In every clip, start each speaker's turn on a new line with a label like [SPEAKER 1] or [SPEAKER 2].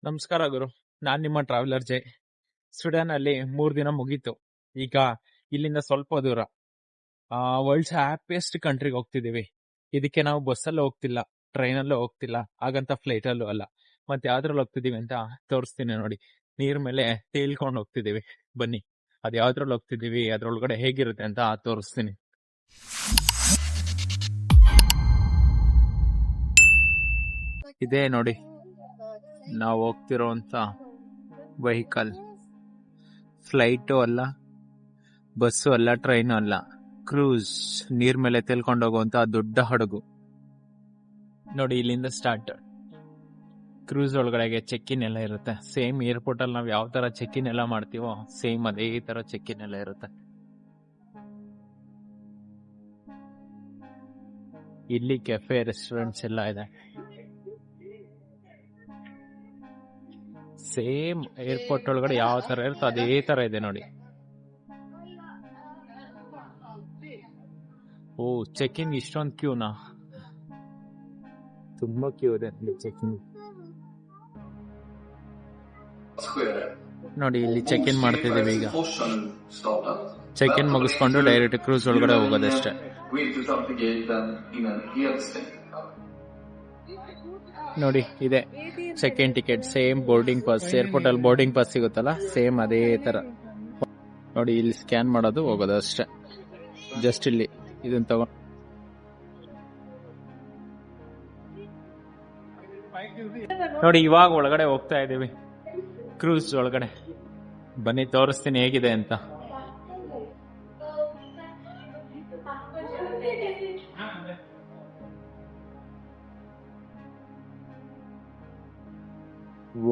[SPEAKER 1] ನಮಸ್ಕಾರ ಗುರು. ನಾನ್ ನಿಮ್ಮ ಟ್ರಾವೆಲರ್ ಜೈ. ಸ್ವೀಡನ್ ಅಲ್ಲಿ 3 ದಿನ ಮುಗೀತು. ಈಗ ಇಲ್ಲಿಂದ ಸ್ವಲ್ಪ ದೂರ ವರ್ಲ್ಡ್ಸ್ ಹ್ಯಾಪಿಯೆಸ್ಟ್ ಕಂಟ್ರಿಗೆ ಹೋಗ್ತಿದೀವಿ. ಇದಕ್ಕೆ ನಾವು ಬಸ್ಸಲ್ಲಿ ಹೋಗ್ತಿಲ್ಲ, ಟ್ರೈನಲ್ಲೂ ಹೋಗ್ತಿಲ್ಲ, ಹಾಗಂತ ಫ್ಲೈಟ್ ಅಲ್ಲೂ ಅಲ್ಲ. ಮತ್ತೆ ಯಾವ್ದ್ರಲ್ಲಿ ಹೋಗ್ತಿದೀವಿ ಅಂತ ತೋರಿಸ್ತೀನಿ ನೋಡಿ. ನೀರ್ ಮೇಲೆ ತೇಲ್ಕೊಂಡು ಹೋಗ್ತಿದೀವಿ. ಬನ್ನಿ, ಅದ್ ಯಾವ್ದ್ರಲ್ಲಿ ಹೋಗ್ತಿದೀವಿ, ಅದ್ರೊಳಗಡೆ ಹೇಗಿರುತ್ತೆ ಅಂತ ತೋರಿಸ್ತೀನಿ. ಇದೇ ನೋಡಿ ನಾವು ಹೋಗ್ತಿರೋಂತ ವೆಹಿಕಲ್. ಫ್ಲೈಟು ಅಲ್ಲ, ಬಸ್ಸು ಅಲ್ಲ, ಟ್ರೈನು ಅಲ್ಲ, ಕ್ರೂಸ್, ನೀರ್ ಮೇಲೆ ತೇಲ್ಕೊಂಡು ಹೋಗುವಂತ ದೊಡ್ಡ ಹಡಗು ನೋಡಿ. ಇಲ್ಲಿಂದ ಸ್ಟಾರ್ಟ್. ಕ್ರೂಸ್ ಒಳಗಡೆಗೆ ಚೆಕ್ ಇನ್ ಎಲ್ಲ ಇರುತ್ತೆ. ಸೇಮ್ ಏರ್ಪೋರ್ಟ್ ಅಲ್ಲಿ ನಾವ್ ಯಾವ ತರ ಚೆಕ್ ಇನ್ ಎಲ್ಲ ಮಾಡ್ತೀವೋ ಸೇಮ್ ಅದೇ ತರ ಚೆಕ್ ಇನ್ ಎಲ್ಲ ಇರುತ್ತೆ. ಇಲ್ಲಿ ಕೆಫೆ, ರೆಸ್ಟೋರೆಂಟ್ಸ್ ಎಲ್ಲ ಇದೆ. ಸೇಮ್ ಏರ್ಪೋರ್ಟ್ ಒಳಗಡೆ ಯಾವ ತರ ಇರುತ್ತೋ ಅದೇ ತರ ಇದೆ ನೋಡಿ. ಓ, ಚೆಕ್ ಇನ್ ಇಷ್ಟೊಂದು ಕ್ಯೂನಾ? ತುಂಬಾ ಕ್ಯೂ ಇದೆ ಚೆಕ್ ಇನ್ ನೋಡಿ. ಇಲ್ಲಿ ಚೆಕ್ ಇನ್ ಮಾಡ್ತಿದ್ದೀವಿ. ಈಗ ಚೆಕ್ ಇನ್ ಮುಗಿಸ್ಕೊಂಡು ಡೈರೆಕ್ಟ್ ಕ್ರೂಸ್ ಒಳಗಡೆ ಹೋಗೋದಷ್ಟೇ. ನೋಡಿ, ಇದೆ check in ticket. Same boarding pass, airport ಅಲ್ಲಿ ಬೋರ್ಡಿಂಗ್ ಪಾಸ್ ಸಿಗುತ್ತಲ್ಲ, ಸೇಮ್ ಅದೇ ತರ ನೋಡಿ. ಇಲ್ಲಿ ಸ್ಕ್ಯಾನ್ ಮಾಡೋದು, ಹೋಗೋದು ಅಷ್ಟೇ. ಜಸ್ಟ್ ಇಲ್ಲಿ ಇದನ್ನ ತಗೊಂಡು ನೋಡಿ. ಇವಾಗ ಒಳಗಡೆ ಹೋಗ್ತಾ ಇದೀವಿ ಕ್ರೂಸ್ ಒಳಗಡೆ. ಬನ್ನಿ ತೋರಿಸ್ತೀನಿ ಹೇಗಿದೆ ಅಂತ.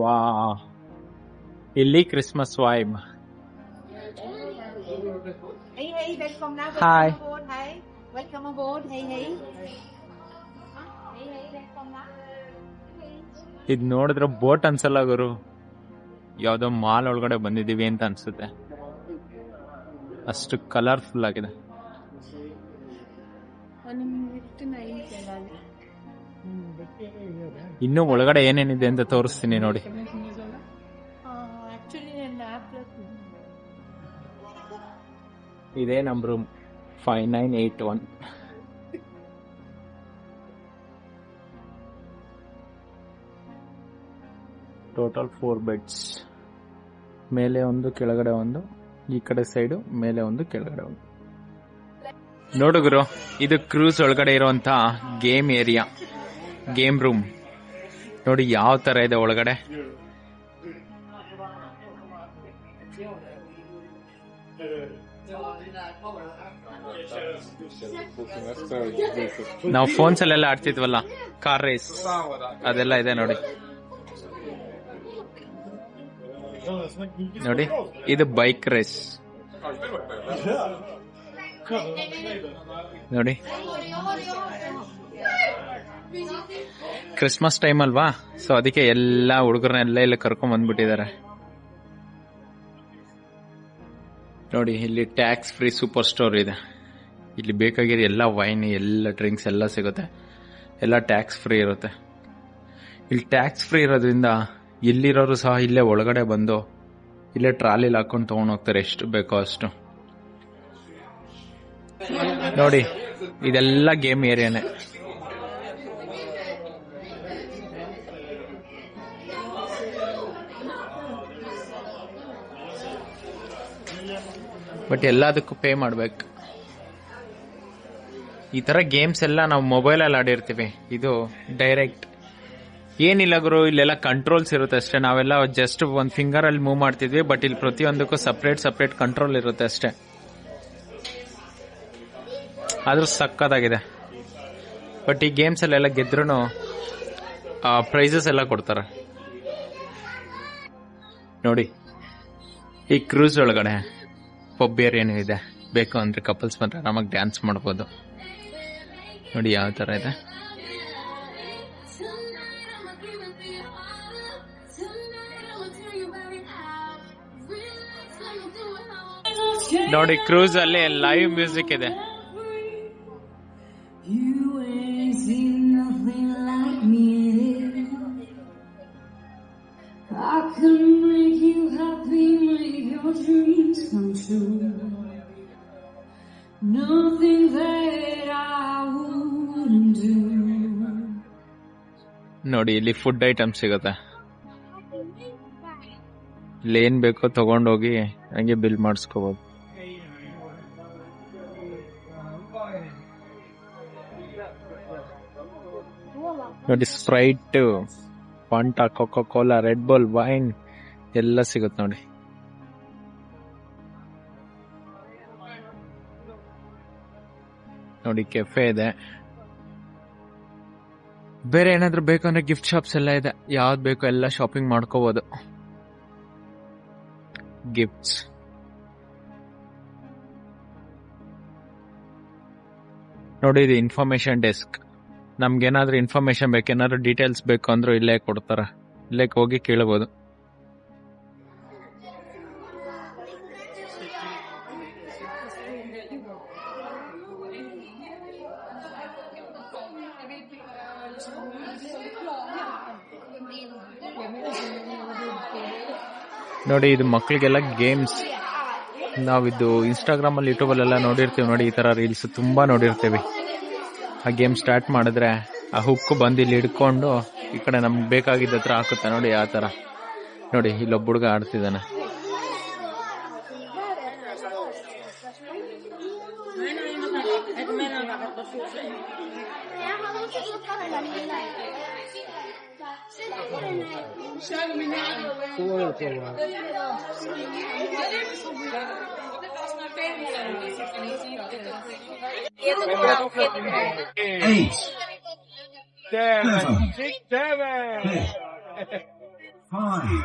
[SPEAKER 1] ವಾ, ಇಲ್ಲಿ ಕ್ರಿಸ್ಮಸ್ ವೈಬ್. ಹಾಯ್, ಇದ್ ನೋಡಿದ್ರೆ ಬೋಟ್ ಅನ್ಸಲ್ಲ ಗುರು, ಯಾವ್ದೋ ಮಾಲ್ ಒಳಗಡೆ ಬಂದಿದೀವಿ ಅಂತ ಅನ್ಸುತ್ತೆ. ಅಷ್ಟು ಕಲರ್ಫುಲ್ ಆಗಿದೆ. ಇನ್ನು ಒಳಗಡೆ ಏನೇನಿದೆ ಅಂತ ತೋರಿಸ್ತೀನಿ ನೋಡಿ. ಇದೇ ನಮ್ ರೂಮ್ 5981. Total 4 beds. ಮೇಲೆ ಒಂದು, ಕೆಳಗಡೆ ಒಂದು, ಈ ಕಡೆ ಸೈಡು ಮೇಲೆ ಒಂದು, ಕೆಳಗಡೆ ಒಂದು. ನೋಡುಗರು, ಇದು ಕ್ರೂಸ್ ಒಳಗಡೆ ಇರುವಂತ ಗೇಮ್ ಏರಿಯಾ, ಗೇಮ್ ರೂಮ್ ನೋಡಿ ಯಾವ ತರ ಇದೆ ಒಳಗಡೆ. ನಾವು ಫೋನ್ಸ್ ಅಲ್ಲೆಲ್ಲ ಆಡ್ತಿದ್ವಲ್ಲ, ಕಾರ್ ರೇಸ್, ಅದೆಲ್ಲ ಇದೆ ನೋಡಿ. ನೋಡಿ, ಇದು ಬೈಕ್ ರೇಸ್ ನೋಡಿ. ಕ್ರಿಸ್ಮಸ್ ಟೈಮ್ ಅಲ್ವಾ, ಸೊ ಅದಕ್ಕೆ ಎಲ್ಲಾ ಹುಡುಗರನ್ನೆಲ್ಲ ಇಲ್ಲಿ ಕರ್ಕೊಂಡ್ ಬಂದ್ಬಿಟ್ಟಿದ್ದಾರೆ ನೋಡಿ. ಇಲ್ಲಿ ಟ್ಯಾಕ್ಸ್ ಫ್ರೀ ಸೂಪರ್ ಸ್ಟೋರ್ ಇದೆ. ಇಲ್ಲಿ ಬೇಕಾಗಿರೋ ಎಲ್ಲ ವೈನ್, ಎಲ್ಲ ಡ್ರಿಂಕ್ಸ್ ಎಲ್ಲ ಸಿಗುತ್ತೆ. ಎಲ್ಲ ಟ್ಯಾಕ್ಸ್ ಫ್ರೀ ಇರುತ್ತೆ. ಇಲ್ಲಿ ಟ್ಯಾಕ್ಸ್ ಫ್ರೀ ಇರೋದ್ರಿಂದ ಇಲ್ಲಿರೋರು ಸಹ ಇಲ್ಲೇ ಒಳಗಡೆ ಬಂದು ಇಲ್ಲೇ ಟ್ರಾಲಿಲಿ ಹಾಕೊಂಡು ತಗೊಂಡ್ ಹೋಗ್ತಾರೆ, ಎಷ್ಟು ಬೇಕೋ ಅಷ್ಟು ನೋಡಿ. ಇದೆಲ್ಲ ಗೇಮ್ ಏರಿಯಾನೇ. ಬಟ್ ಎಲ್ಲದಕ್ಕೂ ಪೇ ಮಾಡ್ಬೇಕು. ಈ ತರ ಗೇಮ್ಸ್ ಎಲ್ಲ ನಾವು ಮೊಬೈಲ್ ಅಲ್ಲಿ ಆಡಿರ್ತೀವಿ. ಇದು ಡೈರೆಕ್ಟ್ ಏನಿಲ್ಲ ಗುರು, ಇಲ್ಲೆಲ್ಲ ಕಂಟ್ರೋಲ್ಸ್ ಇರುತ್ತೆ ಅಷ್ಟೇ. ನಾವೆಲ್ಲ ಜಸ್ಟ್ ಒಂದ್ ಫಿಂಗರ್ ಅಲ್ಲಿ ಮೂವ್ ಮಾಡ್ತಿದ್ವಿ, ಬಟ್ ಇಲ್ಲಿ ಪ್ರತಿಯೊಂದಕ್ಕೂ ಸಪ್ರೇಟ್ ಕಂಟ್ರೋಲ್ ಇರುತ್ತೆ ಅಷ್ಟೇ. ಆದ್ರೂ ಸಕ್ಕತ್ತಾಗಿದೆ. ಬಟ್ ಈ ಗೇಮ್ಸ್ ಅಲ್ಲೆಲ್ಲ ಗೆದ್ರೂ ಪ್ರೈಸಸ್ ಎಲ್ಲ ಕೊಡ್ತಾರೆ ನೋಡಿ. ಈ ಕ್ರೂಸ್ ಒಳಗಡೆ ಪಬ್ ಏರಿಯಾನು ಇದೆ. ಬೇಕು ಅಂದ್ರೆ ಕಪಲ್ಸ್ ಬಂದ್ರೆ ಆರಾಮಾಗಿ ಡ್ಯಾನ್ಸ್ ಮಾಡ್ಬೋದು ನೋಡಿ ಯಾವ ತರ ಇದೆ ನೋಡಿ. ಕ್ರೂಸ್ ಅಲ್ಲಿ ಲೈವ್ ಮ್ಯೂಸಿಕ್ ಇದೆ.
[SPEAKER 2] I can make you happy, make your dreams come true. Nothing that I wouldn't do.
[SPEAKER 1] ನೋಡಿ ಇಲ್ಲಿ ಫುಡ್ ಐಟಮ್ ಸಿಗುತ್ತೆ. ಇಲ್ಲಿ ಏನ್ ಬೇಕೋ ತಗೊಂಡೋಗಿ ಹಂಗೆ ಬಿಲ್ ಮಾಡಿಸ್ಕೋಬಹುದು. ನೋಡಿ Sprite, Fanta, Coca Cola, Red Bull, wine ಎಲ್ಲ ಸಿಗುತ್ತೆ ನೋಡಿ. ನೋಡಿ ಕೆಫೆ ಇದೆ. ಬೇರೆ ಏನಾದ್ರು ಬೇಕು ಅಂದ್ರೆ ಗಿಫ್ಟ್ ಶಾಪ್ಸ್ ಎಲ್ಲ ಇದೆ. ಯಾವ್ದು ಬೇಕೋ ಎಲ್ಲ ಶಾಪಿಂಗ್ ಮಾಡ್ಕೋಬಹುದು. ಗಿಫ್ಟ್ಸ್ ನೋಡಿ, ಇದು ಇನ್ಫಾರ್ಮೇಶನ್ ಡೆಸ್ಕ್. ನಮ್ಗೇನಾದ್ರೂ ಇನ್ಫಾರ್ಮೇಶನ್ ಬೇಕು, ಏನಾದ್ರು ಡೀಟೇಲ್ಸ್ ಬೇಕು ಅಂದ್ರೂ ಇಲ್ಲೇ ಕೊಡ್ತಾರ. ಇಲ್ಲೇ ಹೋಗಿ ಕೇಳಬಹುದು. ನೋಡಿ ಇದು ಮಕ್ಳಿಗೆಲ್ಲ ಗೇಮ್ಸ್. ನಾವಿದು ಇನ್ಸ್ಟಾಗ್ರಾಮ್ ಅಲ್ಲಿ, ಯೂಟ್ಯೂಬ್ ಅಲ್ಲೆಲ್ಲ ನೋಡಿರ್ತೀವಿ ನೋಡಿ, ಈ ತರ ರೀಲ್ಸ್ ತುಂಬಾ ನೋಡಿರ್ತೀವಿ. ಆ ಗೇಮ್ ಸ್ಟಾರ್ಟ್ ಮಾಡಿದ್ರೆ ಆ ಹುಕ್ಕು ಬಂದು ಇಲ್ಲಿ ಹಿಡ್ಕೊಂಡು ಈ ಕಡೆ ನಮ್ಗೆ ಬೇಕಾಗಿದ್ದ ಹತ್ರ ಹಾಕುತ್ತೆ ನೋಡಿ. ಆ ತರ ನೋಡಿ, ಇಲ್ಲೊಬ್ಬ ಹುಡುಗ ಆಡ್ತಿದ್ದಾನೆ.
[SPEAKER 3] Eight, 7, 6, 5,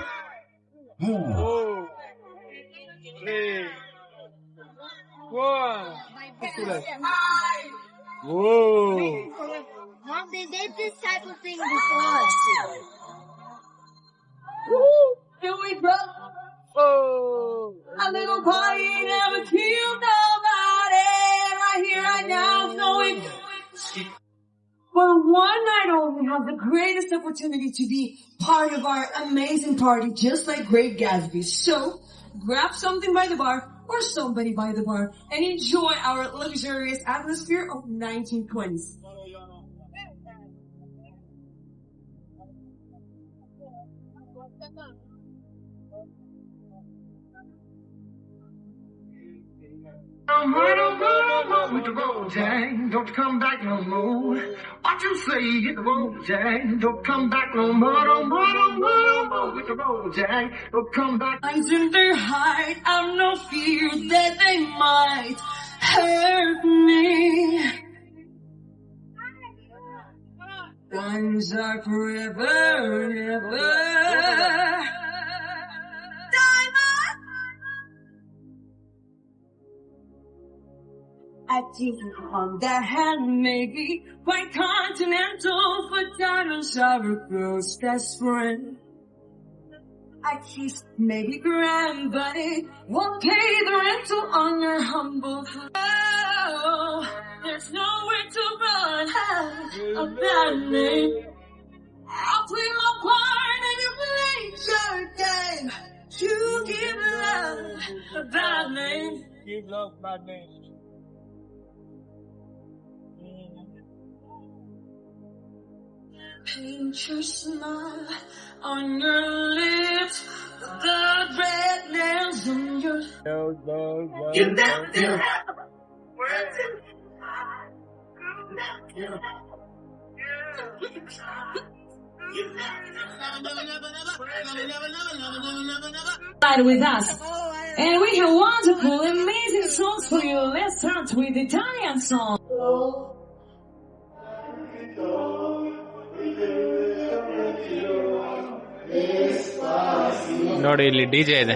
[SPEAKER 3] 4, 3, 1. Whoa!
[SPEAKER 4] Mom, they did this type of thing before.
[SPEAKER 2] Here we go. Oh, a little party never killed nobody. Right here, right now, so it's for one night only, have the greatest opportunity to be part of our amazing party, just like Great Gatsby. So, grab something by the bar or somebody by the bar and enjoy our luxurious atmosphere of 1920s.
[SPEAKER 3] With the road, Jack, don't come back no more. What you say, hit the road, Jack, don't come back no more, no more, no more, no more. With the road, Jack, don't come back.
[SPEAKER 2] Eyes in their height, I've no fear that they might hurt me. Times are forever and ever. At you on that hand, maybe quite continental, for diamonds are a girl's best friend. At least maybe grand, but it won't pay the rental on your humble flow. There's nowhere to run a bad name. I'll play my part and you play your game. You give love a bad name.
[SPEAKER 3] Give love bad name.
[SPEAKER 2] Paint your smile on your lips, the red nails on your.
[SPEAKER 3] Get down there.
[SPEAKER 2] Ride with us, and we have wonderful, amazing songs for you. Let's start with the Italian song.
[SPEAKER 1] ನೋಡಿ ಇಲ್ಲಿ DJ ಇದೆ.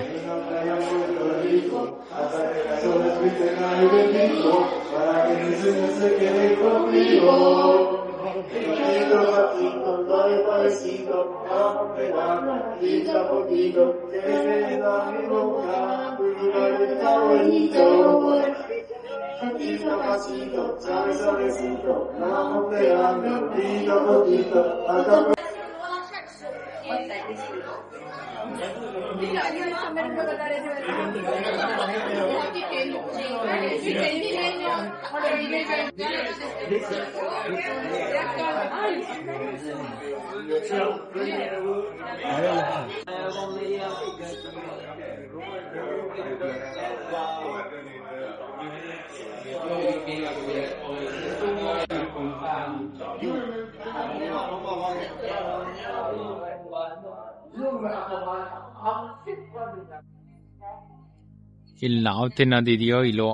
[SPEAKER 1] ಇಲ್ಲಿ ನಾವು ತಿನ್ನೋದಿದೆಯೋ ಇಲ್ವೋ?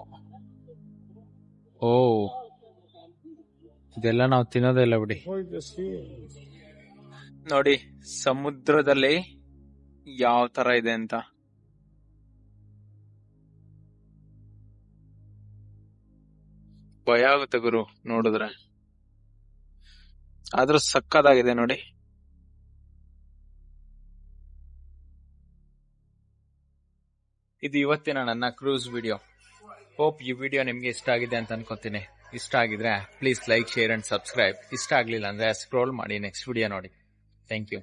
[SPEAKER 1] ಓ, ಇದೆಲ್ಲ ನಾವು ತಿನ್ನೋದೇ ಇಲ್ಲ ಬಿಡಿ. ನೋಡಿ ಸಮುದ್ರದಲ್ಲಿ ಯಾವ ತರ ಇದೆ ಅಂತ. ಭಯ ಆಗುತ್ತೆ ಗುರು ನೋಡಿದ್ರೆ, ಆದ್ರೂ ಸಕ್ಕದಾಗಿದೆ ನೋಡಿ. ಇದು ಇವತ್ತಿನ ನನ್ನ ಕ್ರೂಸ್ ವಿಡಿಯೋ. ಹೋಪ್ ಈ ವಿಡಿಯೋ ನಿಮ್ಗೆ ಇಷ್ಟ ಆಗಿದೆ ಅಂತ ಅನ್ಕೋತೀನಿ. ಇಷ್ಟ ಆಗಿದ್ರೆ please like, share and subscribe. ಇಷ್ಟ ಆಗ್ಲಿಲ್ಲ ಅಂದ್ರೆ ಸ್ಕ್ರೋಲ್ ಮಾಡಿ ನೆಕ್ಸ್ಟ್ ವಿಡಿಯೋ ನೋಡಿ. Thank you.